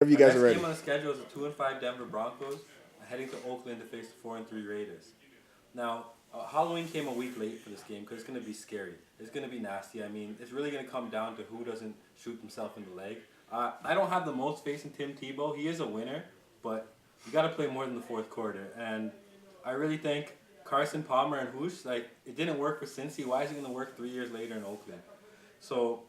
Whenever you Our guys are next ready. game on the schedule is the 2-5 Denver Broncos heading to Oakland to face the 4-3 Raiders. Now, Halloween came a week late for this game because it's going to be scary. It's going to be nasty. I mean, it's really going to come down to who doesn't shoot himself in the leg. I don't have the most faith in Tim Tebow. He is a winner, but you got to play more than the fourth quarter. And I really think Carson Palmer and Hoosh, like, it didn't work for Cincy. Why is it going to work 3 years later in Oakland? So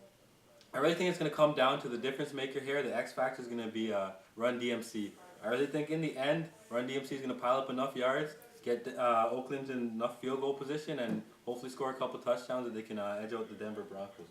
I really think it's going to come down to the difference maker here. The X factor is going to be Run DMC. I really think in the end, Run DMC is going to pile up enough yards, get Oakland in enough field goal position, and hopefully score a couple touchdowns that they can edge out the Denver Broncos.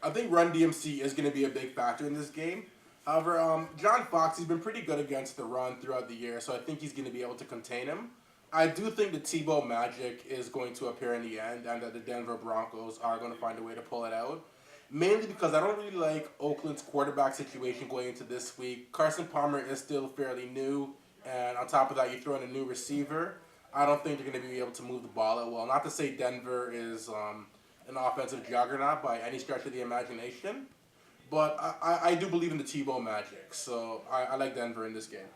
I think Run DMC is going to be a big factor in this game. However, John Fox, he's been pretty good against the run throughout the year, so I think he's going to be able to contain him. I do think the Tebow magic is going to appear in the end, and that the Denver Broncos are going to find a way to pull it out. Mainly because I don't really like Oakland's quarterback situation going into this week. Carson Palmer is still fairly new, and on top of that, you throw in a new receiver. I don't think they're going to be able to move the ball out well. Not to say Denver is an offensive juggernaut by any stretch of the imagination, but I do believe in the Tebow magic, so I like Denver in this game.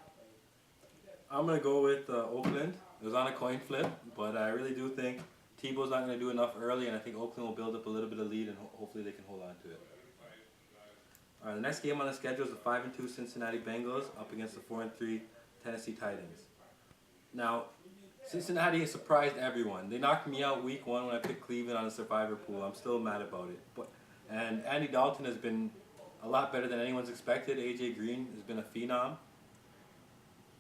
I'm going to go with Oakland. It was on a coin flip, but I really do think Tebow's not going to do enough early, and I think Oakland will build up a little bit of lead, and hopefully they can hold on to it. All right, the next game on the schedule is the 5-2 Cincinnati Bengals up against the 4-3 Tennessee Titans. Now, Cincinnati has surprised everyone. They knocked me out week 1 when I picked Cleveland on the survivor pool. I'm still mad about it. And Andy Dalton has been a lot better than anyone's expected. AJ Green has been a phenom.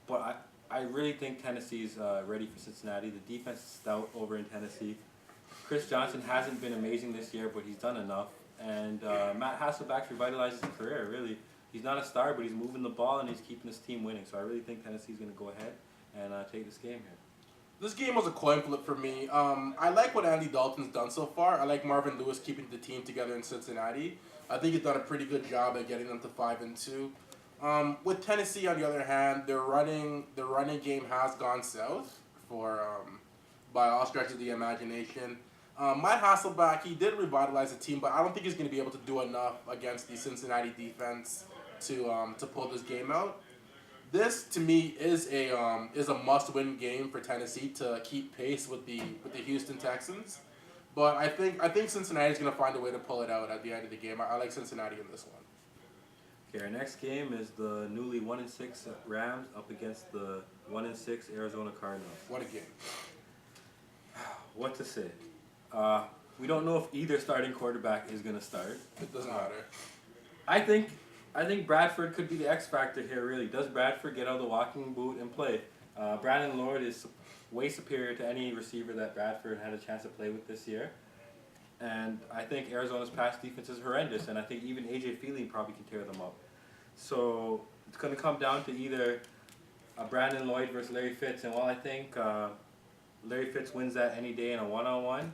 But I really think Tennessee's ready for Cincinnati. The defense is stout over in Tennessee. Chris Johnson hasn't been amazing this year, but he's done enough. And Matt Hasselbeck's revitalized his career, really. He's not a star, but he's moving the ball and he's keeping his team winning. So I really think Tennessee's going to go ahead and take this game here. This game was a coin flip for me. I like what Andy Dalton's done so far. I like Marvin Lewis keeping the team together in Cincinnati. I think he's done a pretty good job at getting them to 5-2. With Tennessee, on the other hand, the running game has gone south for by all stretches of the imagination. Matt Hasselbeck, he did revitalize the team, but I don't think he's going to be able to do enough against the Cincinnati defense to pull this game out. This to me is a must-win game for Tennessee to keep pace with the Houston Texans. But I think Cincinnati's going to find a way to pull it out at the end of the game. I like Cincinnati in this one. Okay, our next game is the newly 1-6 Rams up against the 1-6 Arizona Cardinals. What a game! What to say? We don't know if either starting quarterback is going to start. It doesn't matter. I think Bradford could be the X factor here. Really, does Bradford get out of the walking boot and play? Brandon Lord is way superior to any receiver that Bradford had a chance to play with this year. And I think Arizona's pass defense is horrendous, and I think even A.J. Feely probably can tear them up. So it's going to come down to either Brandon Lloyd versus Larry Fitz, and while I think Larry Fitz wins that any day in a one-on-one,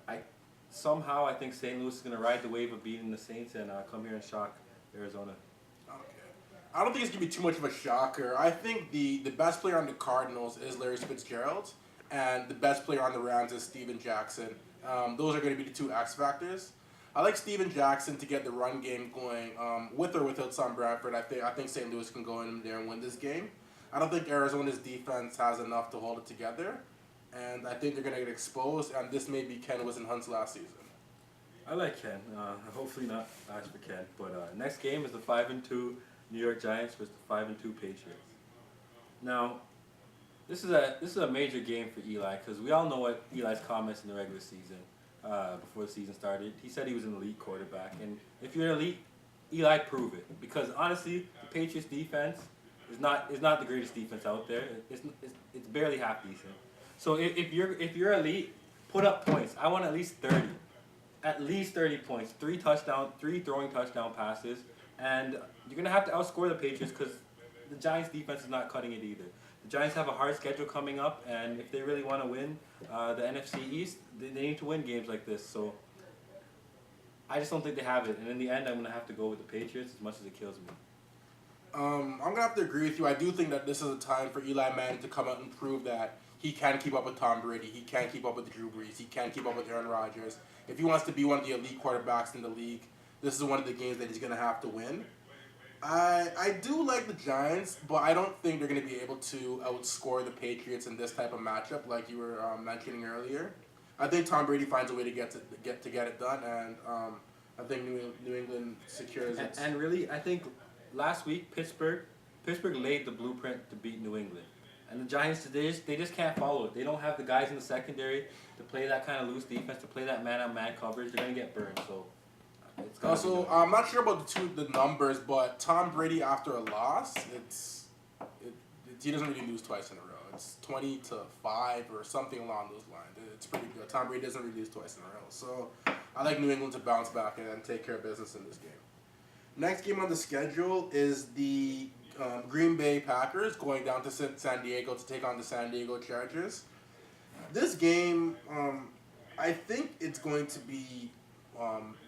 I think St. Louis is going to ride the wave of beating the Saints and come here and shock Arizona. Okay. I don't think it's going to be too much of a shocker. I think the best player on the Cardinals is Larry Fitzgerald, and the best player on the Rams is Steven Jackson. Those are going to be the two X factors. I like Steven Jackson to get the run game going with or without Sam Bradford. I think St. Louis can go in there and win this game. I don't think Arizona's defense has enough to hold it together, and I think they're going to get exposed, and this may be Ken Whisenhunt's last season. I like Ken. Hopefully not last for Ken. But next game is the 5-2 New York Giants versus the 5-2 Patriots. Now, this is a major game for Eli because we all know what Eli's comments in the regular season before the season started. He said he was an elite quarterback, and if you're elite, Eli, prove it. Because honestly, the Patriots defense is not the greatest defense out there. It's barely half decent. So if you're elite, put up points. I want at least 30. At least 30 points, 3 throwing touchdown passes, and you're going to have to outscore the Patriots because the Giants' defense is not cutting it either. The Giants have a hard schedule coming up, and if they really want to win the NFC East, they need to win games like this. So I just don't think they have it, and in the end, I'm going to have to go with the Patriots as much as it kills me. I'm going to have to agree with you. I do think that this is a time for Eli Manning to come out and prove that he can keep up with Tom Brady. He can keep up with Drew Brees. He can keep up with Aaron Rodgers. If he wants to be one of the elite quarterbacks in the league, this is one of the games that he's going to have to win. I do like the Giants, but I don't think they're going to be able to outscore the Patriots in this type of matchup, like you were mentioning earlier. I think Tom Brady finds a way to get it done, and I think New England secures And, its. and really, I think last week Pittsburgh laid the blueprint to beat New England, and the Giants they just can't follow it. They don't have the guys in the secondary to play that kind of loose defense, to play that man-on-man coverage. They're gonna get burned. So it's gonna be Also, New I'm not sure about the numbers, but Tom Brady after a loss, it, he doesn't really lose twice in a row. It's 20-5 or something along those lines. It's pretty good. Tom Brady doesn't really lose twice in a row. So I like New England to bounce back and take care of business in this game. Next game on the schedule is the Green Bay Packers going down to San Diego to take on the San Diego Chargers. This game, I think it's going to be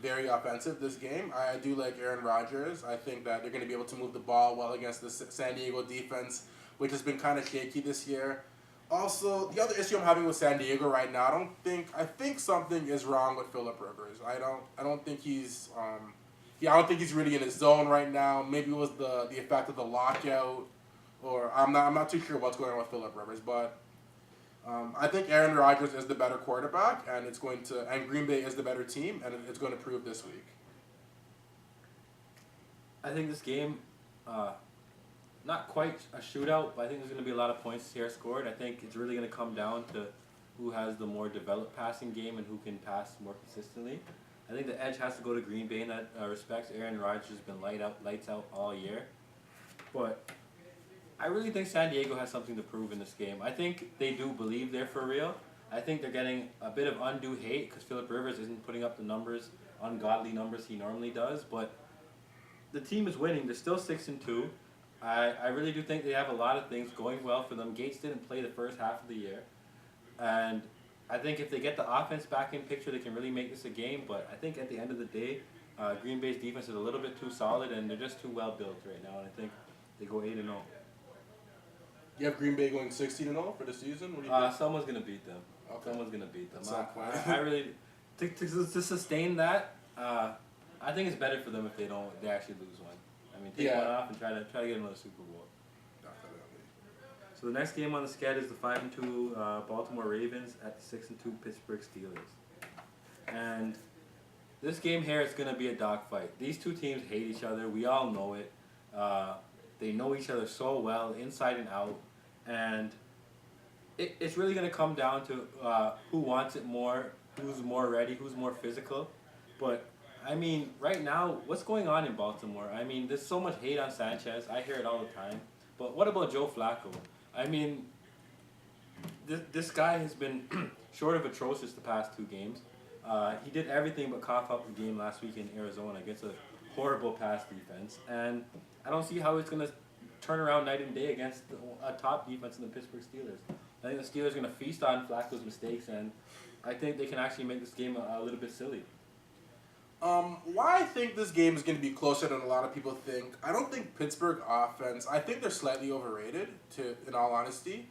very offensive, this game. I do like Aaron Rodgers. I think that they're going to be able to move the ball well against the San Diego defense, which has been kind of shaky this year. Also, the other issue I'm having with San Diego right now, I think something is wrong with Philip Rivers. I don't think he's I don't think he's really in his zone right now. Maybe it was the effect of the lockout, or I'm not too sure what's going on with Philip Rivers, but I think Aaron Rodgers is the better quarterback, and Green Bay is the better team, and it's going to prove this week. I think this game, not quite a shootout, but I think there's going to be a lot of points here scored. I think it's really going to come down to who has the more developed passing game and who can pass more consistently. I think the edge has to go to Green Bay in that respect. Aaron Rodgers has been lights out all year, but I really think San Diego has something to prove in this game. I think they do believe they're for real. I think they're getting a bit of undue hate because Philip Rivers isn't putting up the numbers, ungodly numbers he normally does. But the team is winning. They're still 6-2. I really do think they have a lot of things going well for them. Gates didn't play the first half of the year, and I think if they get the offense back in picture, they can really make this a game. But I think at the end of the day, Green Bay's defense is a little bit too solid, and they're just too well built right now. And I think they go 8-0. You have Green Bay going 16-0 for the season? What do you think? Someone's gonna beat them. Okay. Someone's gonna beat them. At some point. I really to sustain that. I think it's better for them if they actually lose one. I mean, take one off and try to get another Super Bowl. Definitely. So the next game on the schedule is the 5-2 Baltimore Ravens at the 6-2 Pittsburgh Steelers. And this game here is gonna be a dogfight. These two teams hate each other. We all know it. They know each other so well, inside and out, and it's really going to come down to who wants it more, who's more ready, who's more physical. But, I mean, right now, what's going on in Baltimore? I mean, there's so much hate on Sanchez. I hear it all the time. But what about Joe Flacco? I mean, this guy has been short of atrocious the past two games. He did everything but cough up the game last week in Arizona against a horrible pass defense. And I don't see how it's going to turn around night and day against a top defense in the Pittsburgh Steelers. I think the Steelers are going to feast on Flacco's mistakes, and I think they can actually make this game a little bit silly. Why I think this game is going to be closer than a lot of people think. I don't think Pittsburgh offense, I think they're slightly overrated, in all honesty.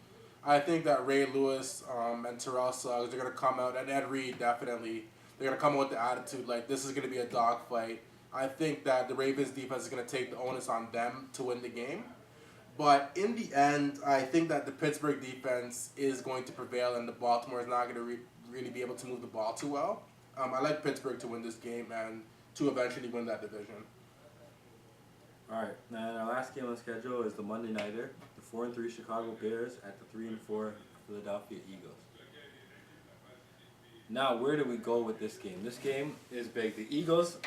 I think that Ray Lewis and Terrell Suggs are going to come out, and Ed Reed definitely, they're going to come out with the attitude like this is going to be a dogfight. I think that the Ravens defense is going to take the onus on them to win the game. But in the end, I think that the Pittsburgh defense is going to prevail, and the Baltimore is not going to really be able to move the ball too well. I like Pittsburgh to win this game and to eventually win that division. All right, and our last game on the schedule is the Monday Nighter, the 4-3 Chicago Bears at the 3-4 Philadelphia Eagles. Now, where do we go with this game? This game is big. The Eagles,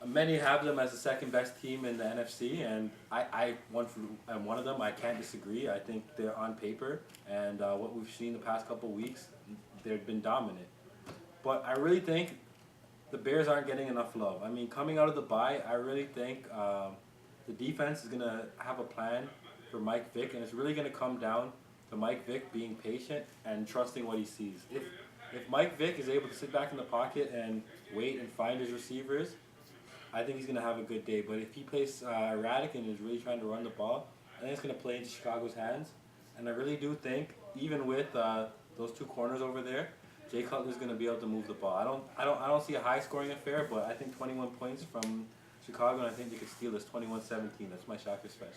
many have them as the second best team in the NFC, and I'm one of them. I can't disagree. I think they're on paper, and what we've seen the past couple weeks, they've been dominant. But I really think the Bears aren't getting enough love. I mean, coming out of the bye, I really think the defense is going to have a plan for Mike Vick, and it's really going to come down to Mike Vick being patient and trusting what he sees. If Mike Vick is able to sit back in the pocket and wait and find his receivers, I think he's going to have a good day. But if he plays erratic and is really trying to run the ball, I think it's going to play into Chicago's hands. And I really do think, even with those two corners over there, Jay Cutler's going to be able to move the ball. I don't see a high-scoring affair, but I think 21 points from Chicago, and I think they could steal this 21-17. That's my shocker special.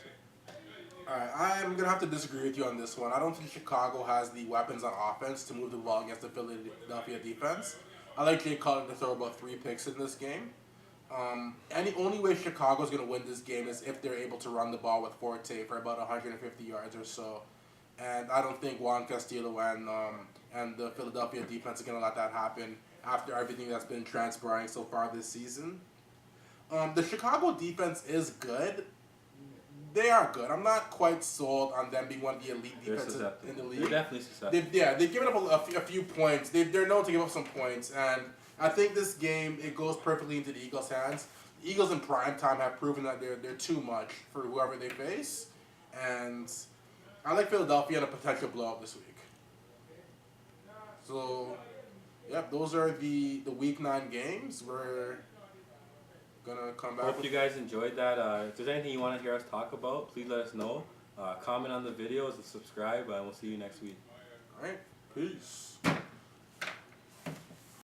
Alright, I'm going to have to disagree with you on this one. I don't think Chicago has the weapons on offense to move the ball against the Philadelphia defense. I like Jay Cutler to throw about 3 picks in this game. Only way Chicago's going to win this game is if they're able to run the ball with Forte for about 150 yards or so. And I don't think Juan Castillo and the Philadelphia defense are going to let that happen after everything that's been transpiring so far this season. The Chicago defense is good. They are good. I'm not quite sold on them being one of the elite defenses in the league. They're definitely susceptible. They've given up a few points. They're known to give up some points, and I think this game, it goes perfectly into the Eagles' hands. The Eagles in prime time have proven that they're too much for whoever they face, and I like Philadelphia in a potential blowout this week. So, yep, those are the Week 9 games. We're gonna come back. Hope you guys enjoyed that. If there's anything you want to hear us talk about, please let us know. Comment on the videos and subscribe, and we'll see you next week. All right, peace.